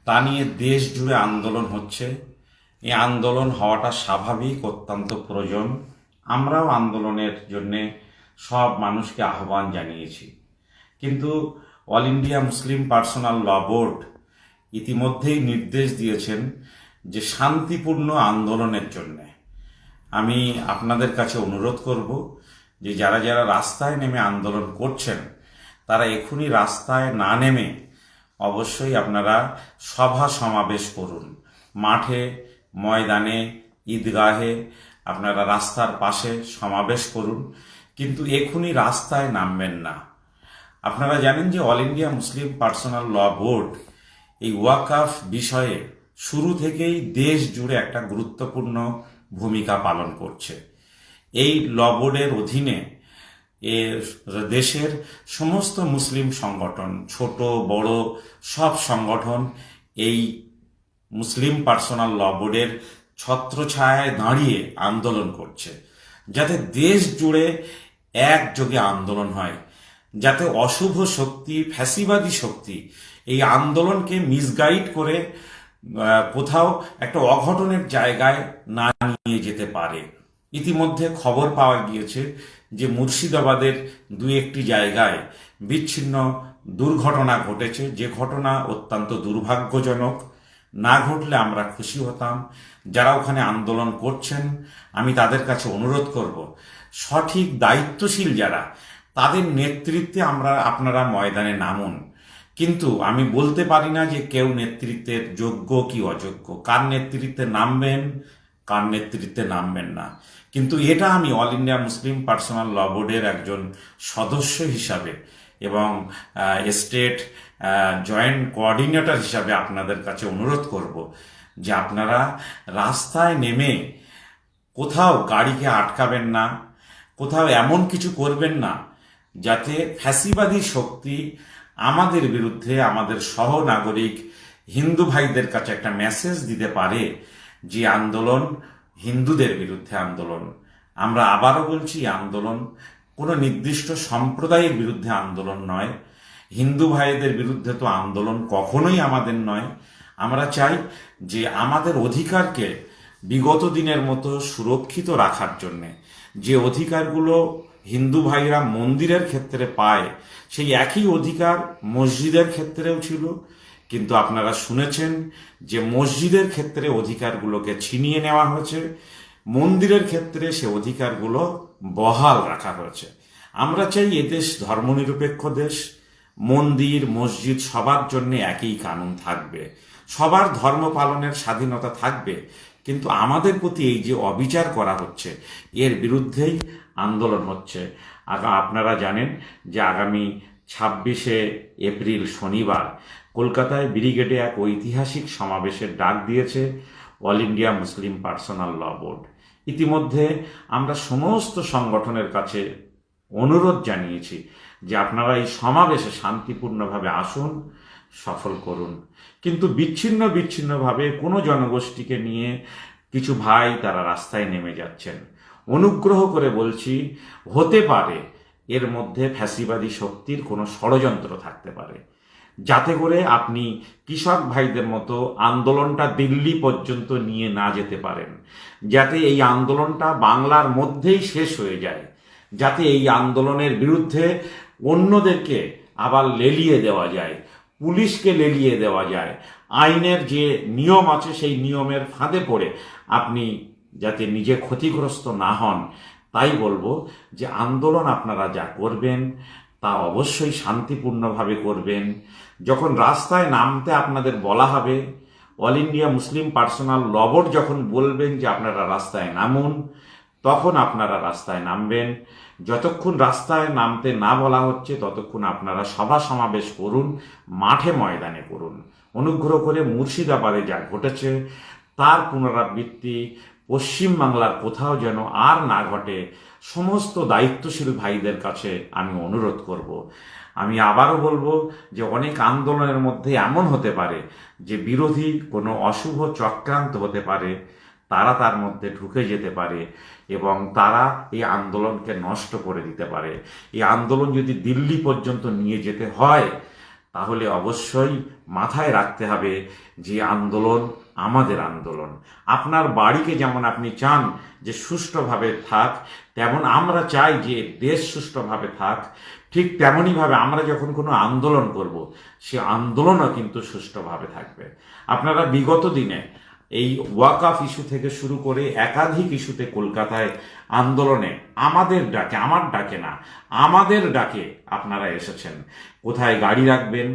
তা নিয়ে দেশ জুড়ে আন্দোলন হচ্ছে। এই আন্দোলন হওয়াটা স্বাভাবিক, অত্যন্ত প্রয়োজন। আমরাও আন্দোলনের জন্যে সব মানুষকে আহ্বান জানিয়েছি, কিন্তু অল ইন্ডিয়া মুসলিম পার্সোনাল ল বোর্ড ইতিমধ্যেই নির্দেশ দিয়েছেন যে শান্তিপূর্ণ আন্দোলনের জন্যে। আমি আপনাদের কাছে অনুরোধ করব যে যারা যারা রাস্তায় নেমে আন্দোলন করছেন তারা এখনই রাস্তায় না নেমে অবশ্যই আপনারা সভা সমাবেশ করুন, মাঠে, ময়দানে, ঈদগাহে, আপনারা রাস্তার পাশে সমাবেশ করুন, কিন্তু এখনই রাস্তায় নামবেন না। আপনারা জানেন যে অল ইন্ডিয়া মুসলিম পার্সোনাল ল বোর্ড এই ওয়াকফ বিষয়ে শুরু থেকেই দেশ জুড়ে একটা গুরুত্বপূর্ণ ভূমিকা পালন করছে। এই ল বোর্ডের অধীনে দেশের সমস্ত মুসলিম সংগঠন, ছোট বড় সব সংগঠন এই মুসলিম পার্সোনাল ল বোর্ডের ছত্রছায়ায় দাঁড়িয়ে আন্দোলন করছে, যাতে দেশ জুড়ে একযোগে আন্দোলন হয়, যাতে অশুভ শক্তি, ফ্যাসিবাদী শক্তি এই আন্দোলনকে মিসগাইড করে কোথাও একটা অঘটনের জায়গায় না নিয়ে যেতে পারে। ইতিমধ্যে খবর পাওয়া গিয়েছে যে মুর্শিদাবাদের দু একটি জায়গায় বিচ্ছিন্ন দুর্ঘটনা ঘটেছে, যে ঘটনা অত্যন্ত দুর্ভাগ্যজনক। না ঘটলে আমরা খুশি হতাম। যারা ওখানে আন্দোলন করছেন আমি তাদের কাছে অনুরোধ করব, সঠিক দায়িত্বশীল যারা, তাদের নেতৃত্বে আপনারা ময়দানে নামুন। কিন্তু আমি বলতে পারি না যে কেউ নেতৃত্বের যোগ্য কি অযোগ্য, কার নেতৃত্বে নামবেন কার নেতৃত্বে নামবেন না। কিন্তু এটা আমি অল ইন্ডিয়া মুসলিম পার্সোনাল ল বোর্ডের একজন সদস্য হিসাবে এবং স্টেট জয়েন্ট কোঅর্ডিনেটর হিসাবে আপনাদের কাছে অনুরোধ করব যে আপনারা রাস্তায় নেমে কোথাও গাড়িকে আটকাবেন না, কোথাও এমন কিছু করবেন না যাতে ফ্যাসিবাদী শক্তি আমাদের বিরুদ্ধে, আমাদের সহনাগরিক হিন্দু ভাইদের কাছে একটা মেসেজ দিতে পারে যে আন্দোলন হিন্দুদের বিরুদ্ধে আন্দোলন। আমরা আবারও বলছি, আন্দোলন কোনো নির্দিষ্ট সম্প্রদায়ের বিরুদ্ধে আন্দোলন নয়। হিন্দু ভাইদের বিরুদ্ধে তো আন্দোলন কখনোই আমাদের নয়। আমরা চাই যে আমাদের অধিকারকে বিগত দিনের মতো সুরক্ষিত রাখার জন্যে, যে অধিকারগুলো হিন্দু ভাইরা মন্দিরের ক্ষেত্রে পায় সেই একই অধিকার মসজিদের ক্ষেত্রেও ছিল। কিন্তু আপনারা শুনেছেন যে মসজিদের ক্ষেত্রে অধিকারগুলোকে ছিনিয়ে নেওয়া হয়েছে, মন্দিরের ক্ষেত্রে সে অধিকারগুলো বহাল রাখা হয়েছে। আমরা চাই এদেশ ধর্মনিরপেক্ষ দেশ, মন্দির মসজিদ সবার জন্য একই কানুন থাকবে, সবার ধর্ম পালনের স্বাধীনতা থাকবে। কিন্তু আমাদের প্রতি এই যে অবিচার করা হচ্ছে এর বিরুদ্ধেই আন্দোলন হচ্ছে। আপনারা জানেন যে আগামী 26শে এপ্রিল শনিবার কলকাতায় ব্রিগেডে এক ঐতিহাসিক সমাবেশের ডাক দিয়েছে অল ইন্ডিয়া মুসলিম পার্সোনাল ল বোর্ড। ইতিমধ্যে আমরা সমস্ত সংগঠনের কাছে অনুরোধ জানিয়েছি যে আপনারা এই সমাবেশে শান্তিপূর্ণভাবে আসুন, সফল করুন। কিন্তু বিচ্ছিন্নভাবে কোনো জনগোষ্ঠীকে নিয়ে কিছু ভাই তারা রাস্তায় নেমে যাচ্ছেন। অনুগ্রহ করে বলছি, হতে পারে এর মধ্যে ফ্যাসিবাদী শক্তির কোনো ষড়যন্ত্র থাকতে পারে, যাতে করে আপনি কৃষক ভাইদের মতো আন্দোলনটা দিল্লি পর্যন্ত নিয়ে না যেতে পারেন, যাতে এই আন্দোলনটা বাংলার মধ্যেই শেষ হয়ে যায়, যাতে এই আন্দোলনের বিরুদ্ধে অন্যদেরকে আবার লেলিয়ে দেওয়া যায়, পুলিশকে লেলিয়ে দেওয়া যায়, আইনের যে নিয়ম আছে সেই নিয়মের ফাঁদে পড়ে আপনি যাতে নিজে ক্ষতিগ্রস্ত না হন। তাই বলবো যে আন্দোলন আপনারা যা করবেন তা অবশ্যই শান্তিপূর্ণভাবে করবেন। যখন রাস্তায় নামতে আপনাদের বলা হবে, অল ইন্ডিয়া মুসলিম পার্সোনাল ল বোর্ড যখন বলবেন যে আপনারা রাস্তায় নামুন, তখন আপনারা রাস্তায় নামবেন। যতক্ষণ রাস্তায় নামতে না বলা হচ্ছে ততক্ষণ আপনারা সভা সমাবেশ করুন, মাঠে ময়দানে করুন। অনুগ্রহ করে মুর্শিদাবাদে যা ঘটেছে তার পুনরাবৃত্তি পশ্চিমবাংলার কোথাও যেন আর না ঘটে, সমস্ত দায়িত্বশীল ভাইদের কাছে আমি অনুরোধ করব। আমি আবারও বলবো যে অনেক আন্দোলনের মধ্যে এমন হতে পারে যে বিরোধী কোনো অশুভ চক্রান্ত হতে পারে, তারা তার মধ্যে ঢুকে যেতে পারে এবং তারা এই আন্দোলনকে নষ্ট করে দিতে পারে। এই আন্দোলন যদি দিল্লি পর্যন্ত নিয়ে যেতে হয় তাহলে অবশ্যই মাথায় রাখতে হবে যে আন্দোলন আমাদের আন্দোলন। আপনার বাড়িকে যেমন আপনি চান যে সুষ্ঠুভাবে থাক, তেমন আমরা চাই যে দেশ সুষ্ঠুভাবে থাক। ঠিক তেমনইভাবে আমরা যখন কোনো আন্দোলন করব, সে আন্দোলনও কিন্তু সুষ্ঠুভাবে থাকবে। আপনারা বিগত দিনে এই ওয়াকফ ইস্যু থেকে শুরু করে একাধিক ইস্যুতে কলকাতায় আন্দোলনে আমাদের ডাকে, আমার ডাকে না, আমাদের ডাকে আপনারা এসেছেন। কোথায় গাড়ি রাখবেন,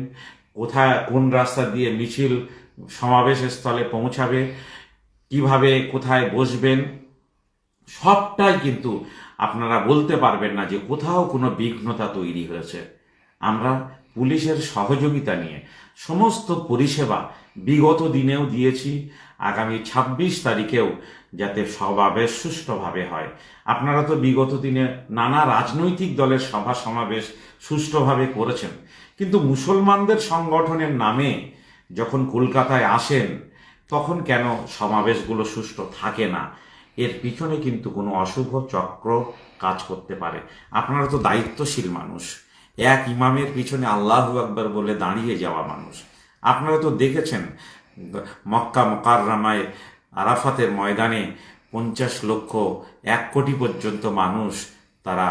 কোথায় কোন রাস্তা দিয়ে মিছিল সমাবেশ স্থলে পৌঁছাবে, কিভাবে কোথায় বসবেন, সবটাই কিন্তু আপনারা বলতে পারবেন না যে কোথাও কোনো বিঘ্নতা তৈরি হয়েছে। আমরা পুলিশের সহযোগিতা নিয়ে সমস্ত পরিষেবা বিগত দিনেও দিয়েছি, আগামী ২৬ তারিখেও যাতে সমাবেশ সুষ্ঠুভাবে হয়। আপনারা তো বিগত দিনে নানা রাজনৈতিক দলের সভা সমাবেশ সুষ্ঠুভাবে করেছেন, কিন্তু মুসলমানদের সংগঠনের নামে যখন কলকাতায় আসেন তখন কেন সমাবেশগুলো সুষ্ঠু থাকে না? এর পিছনে কিন্তু কোনো অশুভ চক্র কাজ করতে পারে। আপনারা তো দায়িত্বশীল মানুষ, এক ইমামের পিছনে আল্লাহু আকবার বলে দাঁড়িয়ে যাওয়া মানুষ। আপনারা তো দেখেছেন মক্কা মুকাররমায় আরাফাতের ময়দানে ৫০ লক্ষ ১ কোটি পর্যন্ত মানুষ তারা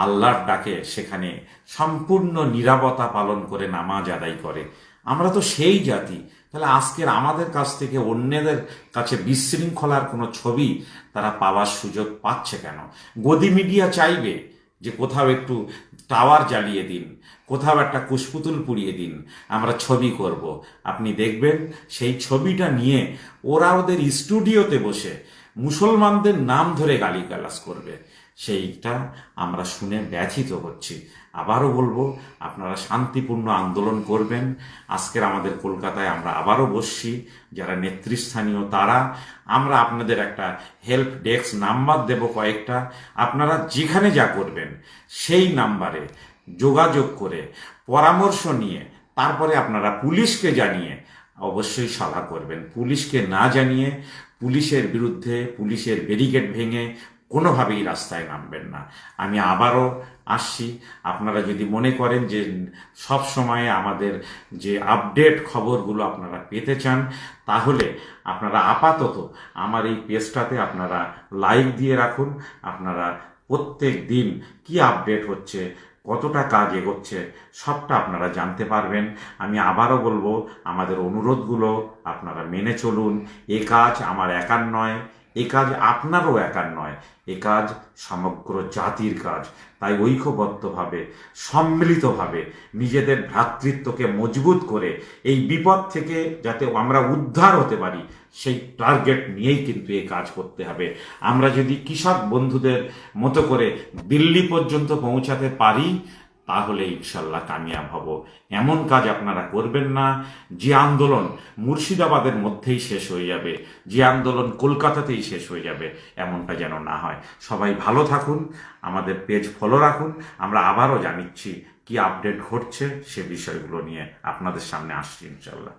আল্লাহর ডাকে সেখানে সম্পূর্ণ নীরবতা পালন করে নামাজ আদায় করে। আমরা তো সেই জাতি। তাহলে আজকের আমাদের কাছ থেকে অন্যদের কাছে বিশৃঙ্খলার কোনো ছবি তারা পাওয়ার সুযোগ পাচ্ছে কেন? গদি মিডিয়া চাইবে যে কোথাও একটু টাওয়ার জ্বালিয়ে দিন, কোথাও একটা কুশপুতুল পুড়িয়ে দিন, আমরা ছবি করব। আপনি দেখবেন সেই ছবিটা নিয়ে ওরা ওদের স্টুডিওতে বসে মুসলমানদের নাম ধরে গালিগালাজ করবে। সেইটা আমরা শুনে ব্যথিত হচ্ছি। আবারও বলবো, আপনারা শান্তিপূর্ণ আন্দোলন করবেন। আজকের আমাদের কলকাতায় আমরা আবারও বসছি, যারা নেতৃস্থানীয় তারা, আমরা আপনাদের একটা হেল্প ডেস্ক নাম্বার দেব কয়েকটা। আপনারা যেখানে যা করবেন সেই নাম্বারে যোগাযোগ করে পরামর্শ নিয়ে তারপরে আপনারা পুলিশকে জানিয়ে অবশ্যই সভা করবেন। পুলিশকে না জানিয়ে, পুলিশের বিরুদ্ধে, পুলিশের ব্যারিকেড ভেঙে কোনোভাবেই রাস্তায় নামবেন না। আমি আবারও আসছি, আপনারা যদি মনে করেন যে সব সময় আমাদের যে আপডেট খবরগুলো আপনারা পেতে চান, তাহলে আপনারা আপাতত আমার এই পেজটাতে আপনারা লাইক দিয়ে রাখুন। আপনারা প্রত্যেক দিন কি আপডেট হচ্ছে, কতটা কাজ এগোচ্ছে, সবটা আপনারা জানতে পারবেন। আমি আবারও বলবো, আমাদের অনুরোধগুলো আপনারা মেনে চলুন। এ কাজ আমার একার নয়, এ কাজ আপনারও একার নয়, এ কাজ সমগ্র জাতির কাজ। তাই ঐক্যবদ্ধভাবে, সম্মিলিতভাবে নিজেদের ভ্রাতৃত্বকে মজবুত করে এই বিপদ থেকে যাতে আমরা উদ্ধার হতে পারি, সেই টার্গেট নিয়েই কিন্তু এই কাজ করতে হবে। আমরা যদি কৃষক বন্ধুদের মতো করে দিল্লি পর্যন্ত পৌঁছাতে পারি, তাহলে ইনশাল্লাহ কামিয়াব হব। এমন কাজ আপনারা করবেন না যে আন্দোলন মুর্শিদাবাদের মধ্যেই শেষ হয়ে যাবে, যে আন্দোলন কলকাতাতেই শেষ হয়ে যাবে, এমনটা যেন না হয়। সবাই ভালো থাকুন, আমাদের পেজ ফলো রাখুন। আমরা আবারও জানিচ্ছি কি আপডেট ঘটছে, সে বিষয়গুলো নিয়ে আপনাদের সামনে আসছি ইনশাল্লাহ।